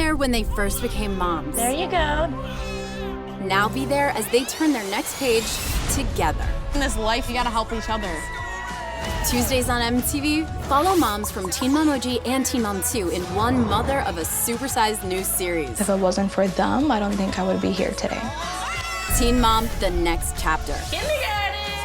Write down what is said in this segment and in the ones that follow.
there when they first became moms. There you go. Now be there as they turn their next page together. In this life, you gotta help each other. Tuesdays on MTV, follow moms from Teen Mom OG and Teen Mom 2 in one mother of a supersized new series. If it wasn't for them, I don't think I would be here today. Teen Mom, the next chapter.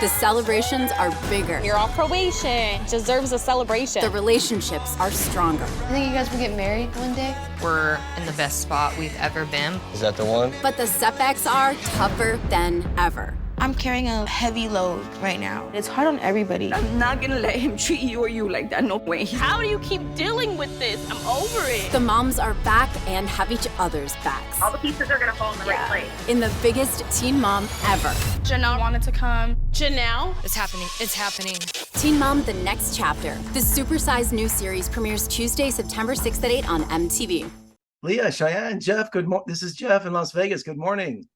The celebrations are bigger. You're on probation. Deserves a celebration. The relationships are stronger. I think you guys will get married one day. We're in the best spot we've ever been. Is that the one? But the setbacks are tougher than ever. I'm carrying a heavy load right now. It's hard on everybody. I'm not gonna let him treat you or you like that, no way. How do you keep dealing with this? I'm over it. The moms are back and have each other's backs. All the pieces are gonna fall in the right place. In the biggest teen mom ever. Janelle wanted to come. Janelle? It's happening. It's happening. Teen Mom, the next chapter. The supersized new series premieres Tuesday, September 6th at 8 on MTV. Leah, Cheyenne, Jeff, good morning. This is Jeff in Las Vegas. Good morning.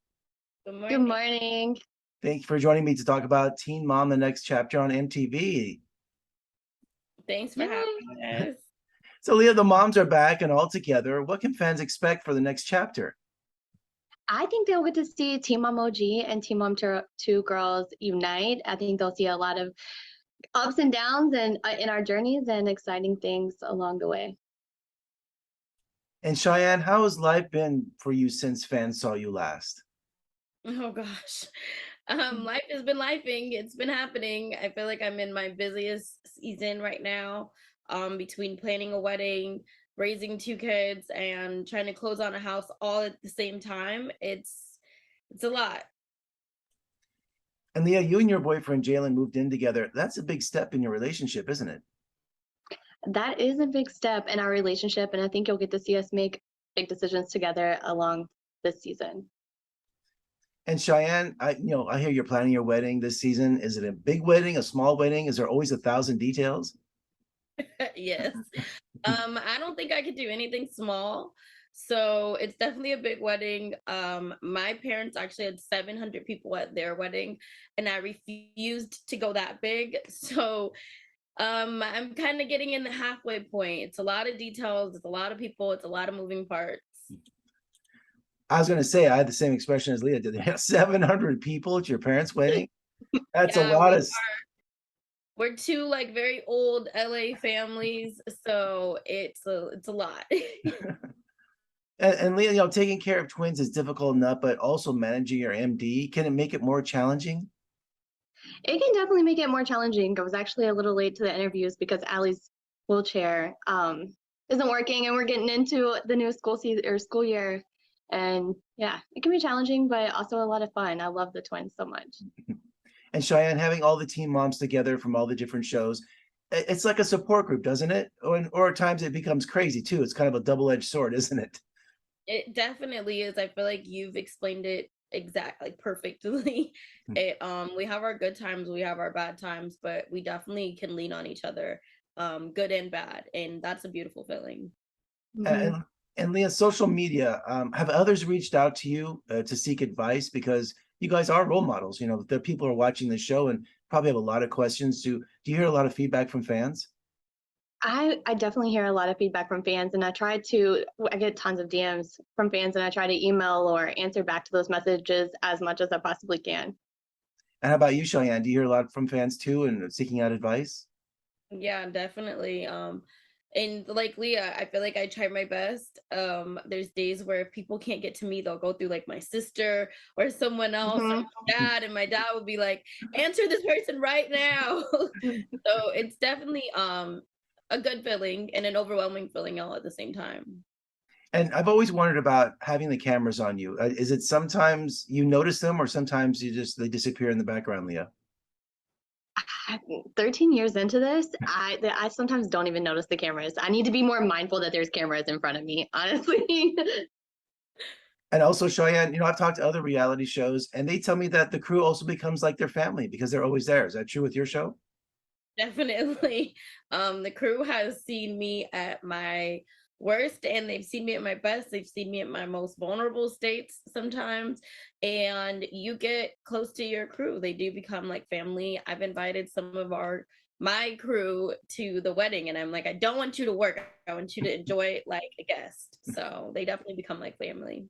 Good morning. Good morning. Thank you for joining me to talk about Teen Mom, the next chapter on MTV. Thanks for having us. So, Leah, the moms are back and all together. What can fans expect for the next chapter? I think they'll get to see Teen Mom OG and Teen Mom 2 girls unite. I think they'll see a lot of ups and downs and in our journeys and exciting things along the way. And Cheyenne, how has life been for you since fans saw you last? Oh gosh. Life has been lifing. It's been happening. I feel like I'm in my busiest season right now, between planning a wedding, raising 2 kids, and trying to close on a house all at the same time. It's a lot. And Leah, you and your boyfriend Jalen moved in together. That's a big step in your relationship, isn't it? That is a big step in our relationship, and I think you'll get to see us make big decisions together along this season. And Cheyenne, I hear you're planning your wedding this season. Is it a big wedding, a small wedding? Is there always 1,000 details? Yes. I don't think I could do anything small. So it's definitely a big wedding. My parents actually had 700 people at their wedding, and I refused to go that big. So I'm kind of getting in the halfway point. It's a lot of details. It's a lot of people. It's a lot of moving parts. I was going to say, I had the same expression as Leah did. They have 700 people at your parents' wedding. That's a lot of. We're 2 like very old LA families, so it's a lot. And Leah, taking care of twins is difficult enough, but also managing your MD, can it make it more challenging? It can definitely make it more challenging. I was actually a little late to the interviews because Allie's wheelchair isn't working, and we're getting into the new school year. And yeah, it can be challenging, but also a lot of fun. I love the twins so much. And Cheyenne, having all the teen moms together from all the different shows, it's like a support group, doesn't it? Or at times it becomes crazy too. It's kind of a double-edged sword, isn't it? It definitely is. I feel like you've explained it exactly perfectly. We have our good times, we have our bad times, but we definitely can lean on each other, good and bad, and that's a beautiful feeling. Mm-hmm. And Leah, social media, have others reached out to you to seek advice? Because you guys are role models. The people are watching the show and probably have a lot of questions. Do you hear a lot of feedback from fans? I definitely hear a lot of feedback from fans, and I get tons of DMs from fans, and I try to email or answer back to those messages as much as I possibly can. And how about you, Cheyenne? Do you hear a lot from fans too and seeking out advice? Yeah, definitely. And like Leah, I feel like I try my best. There's days where if people can't get to me, they'll go through like my sister or someone else, or my dad, and my dad will be like, answer this person right now. So it's definitely a good feeling and an overwhelming feeling all at the same time. And I've always wondered about having the cameras on you. Is it sometimes you notice them, or sometimes they disappear in the background, Leah? 13 years into this, I sometimes don't even notice the cameras. I need to be more mindful that there's cameras in front of me, honestly. And also, Cheyenne, I've talked to other reality shows, and they tell me that the crew also becomes like their family because they're always there. Is that true with your show? Definitely. The crew has seen me at my worst, and they've seen me at my best. They've seen me at my most vulnerable states sometimes. And you get close to your crew. They do become like family. I've invited some of my crew to the wedding, and I'm like, I don't want you to work. I want you to enjoy it like a guest. So they definitely become like family.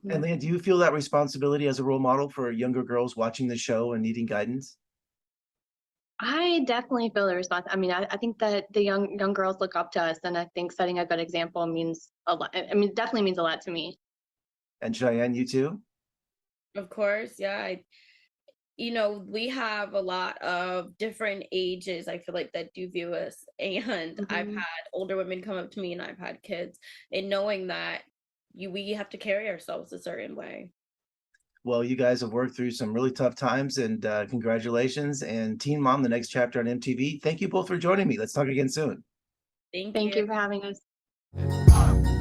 And Leah, do you feel that responsibility as a role model for younger girls watching the show and needing guidance? I definitely feel the response. I mean, I think that the young girls look up to us, and I think setting a good example means a lot. I mean, it definitely means a lot to me. And Cheyenne, you too? Of course, yeah. We have a lot of different ages, I feel like, that do view us. And I've had older women come up to me, and I've had kids, and knowing that we have to carry ourselves a certain way. Well, you guys have worked through some really tough times, and congratulations. And Teen Mom, the next chapter on MTV. Thank you both for joining me. Let's talk again soon. Thank you for having us.